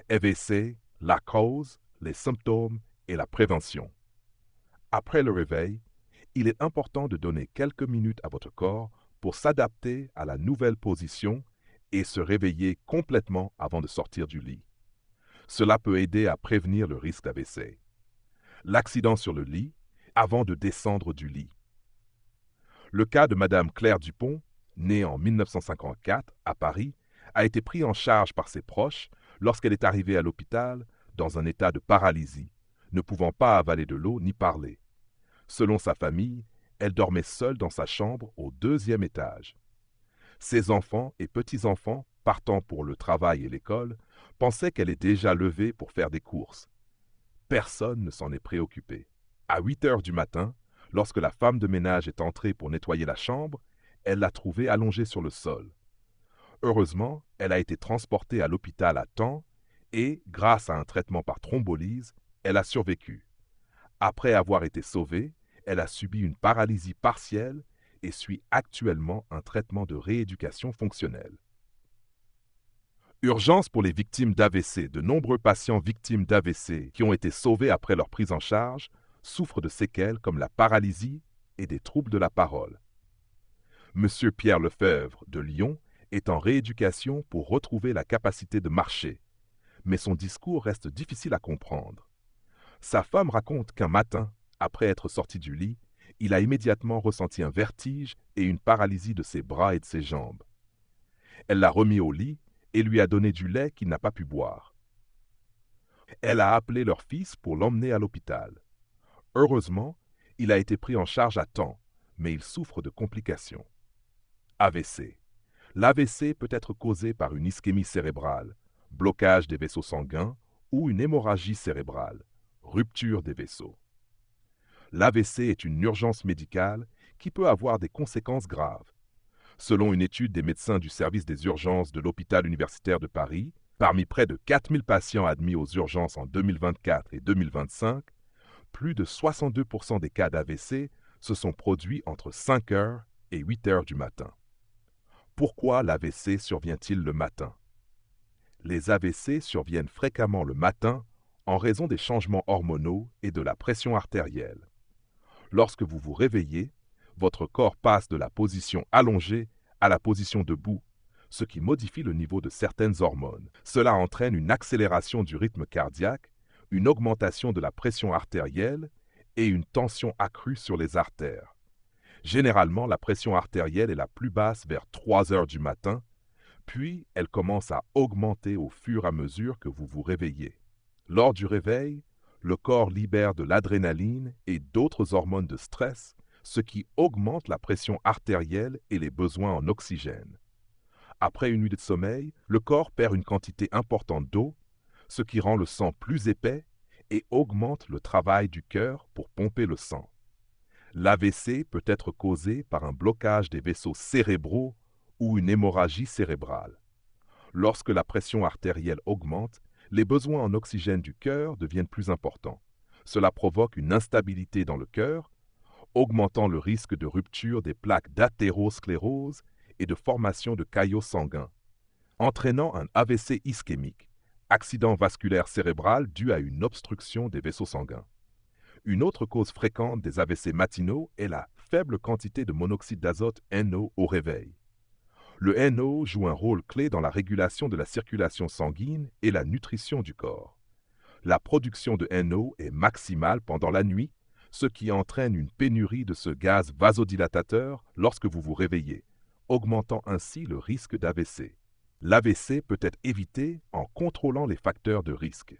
AVC, la cause, les symptômes et la prévention. Après le réveil, il est important de donner quelques minutes à votre corps pour s'adapter à la nouvelle position et se réveiller complètement avant de sortir du lit. Cela peut aider à prévenir le risque d'AVC. L'accident sur le lit avant de descendre du lit. Le cas de Madame Claire Dupont, née en 1954 à Paris, a été pris en charge par ses proches lorsqu'elle est arrivée à l'hôpital dans un état de paralysie, ne pouvant pas avaler de l'eau ni parler. Selon sa famille, elle dormait seule dans sa chambre au 2e étage. Ses enfants et petits-enfants, partant pour le travail et l'école, pensaient qu'elle est déjà levée pour faire des courses. Personne ne s'en est préoccupé. À 8 heures du matin, lorsque la femme de ménage est entrée pour nettoyer la chambre, elle l'a trouvée allongée sur le sol. Heureusement, elle a été transportée à l'hôpital à temps et, grâce à un traitement par thrombolyse, elle a survécu. Après avoir été sauvée, elle a subi une paralysie partielle et suit actuellement un traitement de rééducation fonctionnelle. Urgence pour les victimes d'AVC. De nombreux patients victimes d'AVC qui ont été sauvés après leur prise en charge souffrent de séquelles comme la paralysie et des troubles de la parole. Monsieur Pierre Lefebvre de Lyon est en rééducation pour retrouver la capacité de marcher, mais son discours reste difficile à comprendre. Sa femme raconte qu'un matin, après être sorti du lit, il a immédiatement ressenti un vertige et une paralysie de ses bras et de ses jambes. Elle l'a remis au lit et lui a donné du lait qu'il n'a pas pu boire. Elle a appelé leur fils pour l'emmener à l'hôpital. Heureusement, il a été pris en charge à temps, mais il souffre de complications. AVC. L'AVC peut être causé par une ischémie cérébrale, blocage des vaisseaux sanguins ou une hémorragie cérébrale, rupture des vaisseaux. L'AVC est une urgence médicale qui peut avoir des conséquences graves. Selon une étude des médecins du service des urgences de l'hôpital universitaire de Paris, parmi près de 4000 patients admis aux urgences en 2024 et 2025, plus de 62% des cas d'AVC se sont produits entre 5 heures et 8 heures du matin. Pourquoi l'AVC survient-il le matin? Les AVC surviennent fréquemment le matin en raison des changements hormonaux et de la pression artérielle. Lorsque vous vous réveillez, votre corps passe de la position allongée à la position debout, ce qui modifie le niveau de certaines hormones. Cela entraîne une accélération du rythme cardiaque, une augmentation de la pression artérielle et une tension accrue sur les artères. Généralement, la pression artérielle est la plus basse vers 3 heures du matin, puis elle commence à augmenter au fur et à mesure que vous vous réveillez. Lors du réveil, le corps libère de l'adrénaline et d'autres hormones de stress, ce qui augmente la pression artérielle et les besoins en oxygène. Après une nuit de sommeil, le corps perd une quantité importante d'eau, ce qui rend le sang plus épais et augmente le travail du cœur pour pomper le sang. L'AVC peut être causé par un blocage des vaisseaux cérébraux ou une hémorragie cérébrale. Lorsque la pression artérielle augmente, les besoins en oxygène du cœur deviennent plus importants. Cela provoque une instabilité dans le cœur, augmentant le risque de rupture des plaques d'athérosclérose et de formation de caillots sanguins, entraînant un AVC ischémique, accident vasculaire cérébral dû à une obstruction des vaisseaux sanguins. Une autre cause fréquente des AVC matinaux est la faible quantité de monoxyde d'azote NO au réveil. Le NO joue un rôle clé dans la régulation de la circulation sanguine et la nutrition du corps. La production de NO est maximale pendant la nuit, ce qui entraîne une pénurie de ce gaz vasodilatateur lorsque vous vous réveillez, augmentant ainsi le risque d'AVC. L'AVC peut être évité en contrôlant les facteurs de risque.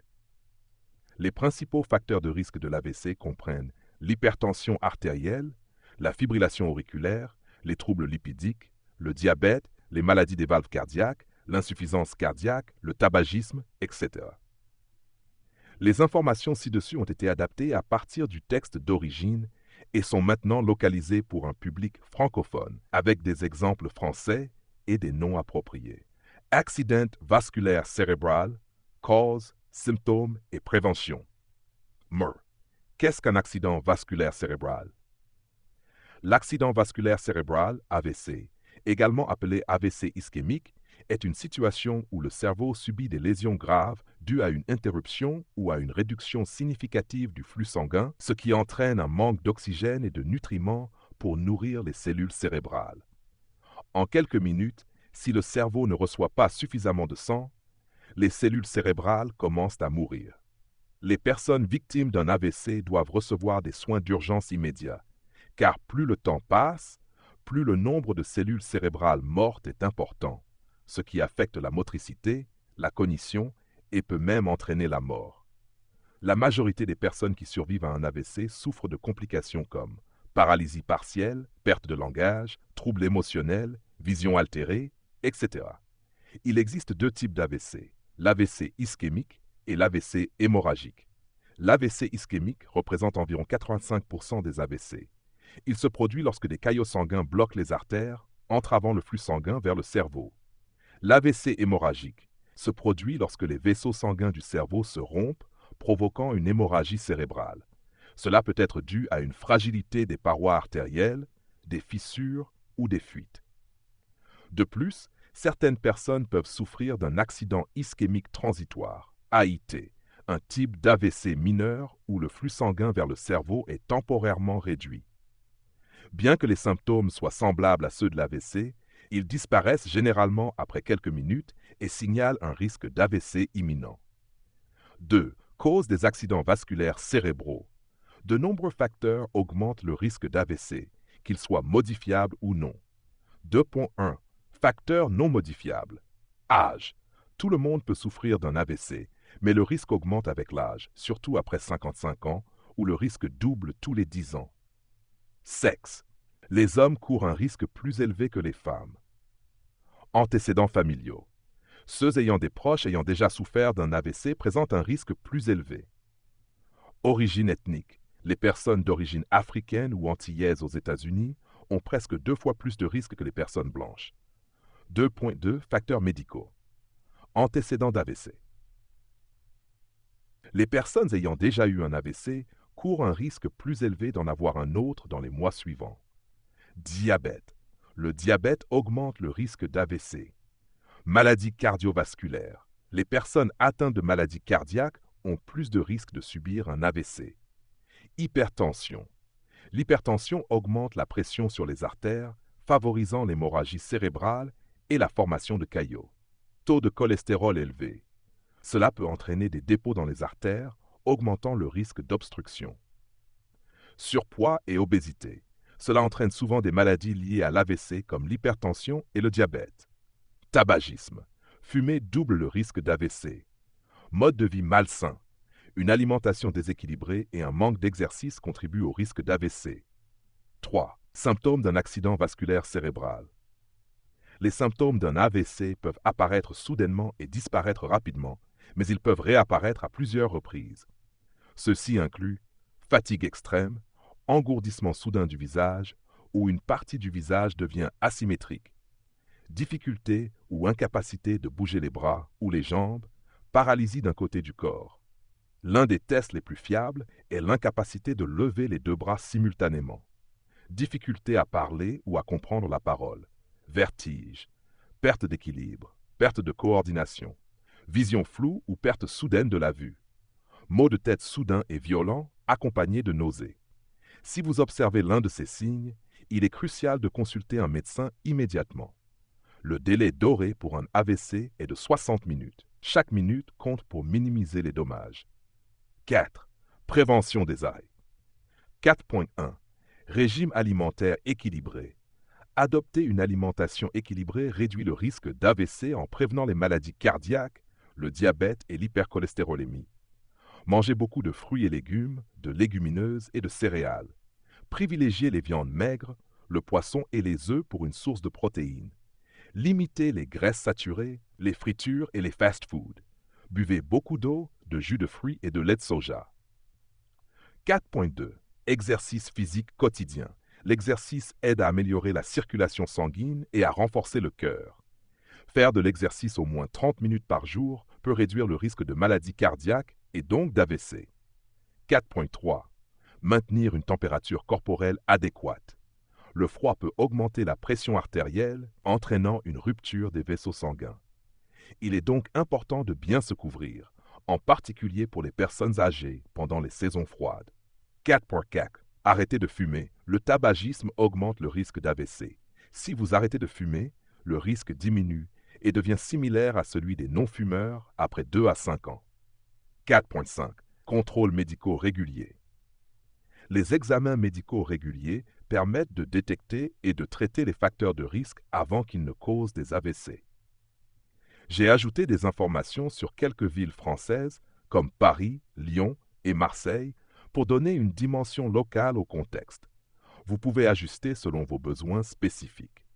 Les principaux facteurs de risque de l'AVC comprennent l'hypertension artérielle, la fibrillation auriculaire, les troubles lipidiques, le diabète, les maladies des valves cardiaques, l'insuffisance cardiaque, le tabagisme, etc. Les informations ci-dessus ont été adaptées à partir du texte d'origine et sont maintenant localisées pour un public francophone, avec des exemples français et des noms appropriés. Accident vasculaire cérébral, cause, symptômes et prévention. MER. Qu'est-ce qu'un accident vasculaire cérébral? L'accident vasculaire cérébral, AVC, également appelé AVC ischémique, est une situation où le cerveau subit des lésions graves due à une interruption ou à une réduction significative du flux sanguin, ce qui entraîne un manque d'oxygène et de nutriments pour nourrir les cellules cérébrales. En quelques minutes, si le cerveau ne reçoit pas suffisamment de sang, les cellules cérébrales commencent à mourir. Les personnes victimes d'un AVC doivent recevoir des soins d'urgence immédiats, car plus le temps passe, plus le nombre de cellules cérébrales mortes est important, ce qui affecte la motricité, la cognition et peut même entraîner la mort. La majorité des personnes qui survivent à un AVC souffrent de complications comme paralysie partielle, perte de langage, troubles émotionnels, vision altérée, etc. Il existe deux types d'AVC, l'AVC ischémique et l'AVC hémorragique. L'AVC ischémique représente environ 85% des AVC. Il se produit lorsque des caillots sanguins bloquent les artères, entravant le flux sanguin vers le cerveau. L'AVC hémorragique se produit lorsque les vaisseaux sanguins du cerveau se rompent, provoquant une hémorragie cérébrale. Cela peut être dû à une fragilité des parois artérielles, des fissures ou des fuites. De plus, certaines personnes peuvent souffrir d'un accident ischémique transitoire, AIT, un type d'AVC mineur où le flux sanguin vers le cerveau est temporairement réduit. Bien que les symptômes soient semblables à ceux de l'AVC, ils disparaissent généralement après quelques minutes et signalent un risque d'AVC imminent. 2. Cause des accidents vasculaires cérébraux. De nombreux facteurs augmentent le risque d'AVC, qu'ils soient modifiables ou non. 2.1. Facteurs non modifiables. Âge. Tout le monde peut souffrir d'un AVC, mais le risque augmente avec l'âge, surtout après 55 ans, où le risque double tous les 10 ans. Sexe. Les hommes courent un risque plus élevé que les femmes. Antécédents familiaux. Ceux ayant des proches ayant déjà souffert d'un AVC présentent un risque plus élevé. Origine ethnique. Les personnes d'origine africaine ou antillaise aux États-Unis ont presque 2 fois plus de risques que les personnes blanches. 2.2 Facteurs médicaux. Antécédents d'AVC. Les personnes ayant déjà eu un AVC courent un risque plus élevé d'en avoir un autre dans les mois suivants. Diabète. Le diabète augmente le risque d'AVC. Maladies cardiovasculaires. Les personnes atteintes de maladies cardiaques ont plus de risques de subir un AVC. Hypertension. L'hypertension augmente la pression sur les artères, favorisant l'hémorragie cérébrale et la formation de caillots. Taux de cholestérol élevé. Cela peut entraîner des dépôts dans les artères, augmentant le risque d'obstruction. Surpoids et obésité. Cela entraîne souvent des maladies liées à l'AVC comme l'hypertension et le diabète. Tabagisme. Fumer double le risque d'AVC. Mode de vie malsain. Une alimentation déséquilibrée et un manque d'exercice contribuent au risque d'AVC. 3. Symptômes d'un accident vasculaire cérébral. Les symptômes d'un AVC peuvent apparaître soudainement et disparaître rapidement, mais ils peuvent réapparaître à plusieurs reprises. Ceux-ci incluent fatigue extrême, engourdissement soudain du visage, où une partie du visage devient asymétrique, difficulté ou incapacité de bouger les bras ou les jambes, paralysie d'un côté du corps. L'un des tests les plus fiables est l'incapacité de lever les 2 bras simultanément. Difficulté à parler ou à comprendre la parole. Vertige. Perte d'équilibre. Perte de coordination. Vision floue ou perte soudaine de la vue. Maux de tête soudains et violents accompagnés de nausées. Si vous observez l'un de ces signes, il est crucial de consulter un médecin immédiatement. Le délai doré pour un AVC est de 60 minutes. Chaque minute compte pour minimiser les dommages. 4. Prévention des AIE. 4.1. Régime alimentaire équilibré. Adopter une alimentation équilibrée réduit le risque d'AVC en prévenant les maladies cardiaques, le diabète et l'hypercholestérolémie. Mangez beaucoup de fruits et légumes, de légumineuses et de céréales. Privilégiez les viandes maigres, le poisson et les œufs pour une source de protéines. Limitez les graisses saturées, les fritures et les fast-foods. Buvez beaucoup d'eau, de jus de fruits et de lait de soja. 4.2. Exercice physique quotidien. L'exercice aide à améliorer la circulation sanguine et à renforcer le cœur. Faire de l'exercice au moins 30 minutes par jour peut réduire le risque de maladies cardiaques et donc d'AVC. 4.3. Maintenir une température corporelle adéquate. Le froid peut augmenter la pression artérielle, entraînant une rupture des vaisseaux sanguins. Il est donc important de bien se couvrir, en particulier pour les personnes âgées pendant les saisons froides. 4.4. Arrêtez de fumer. Le tabagisme augmente le risque d'AVC. Si vous arrêtez de fumer, le risque diminue et devient similaire à celui des non-fumeurs après 2 à 5 ans. 4.5. Contrôles médicaux réguliers. Les examens médicaux réguliers permettent de détecter et de traiter les facteurs de risque avant qu'ils ne causent des AVC. J'ai ajouté des informations sur quelques villes françaises comme Paris, Lyon et Marseille pour donner une dimension locale au contexte. Vous pouvez ajuster selon vos besoins spécifiques.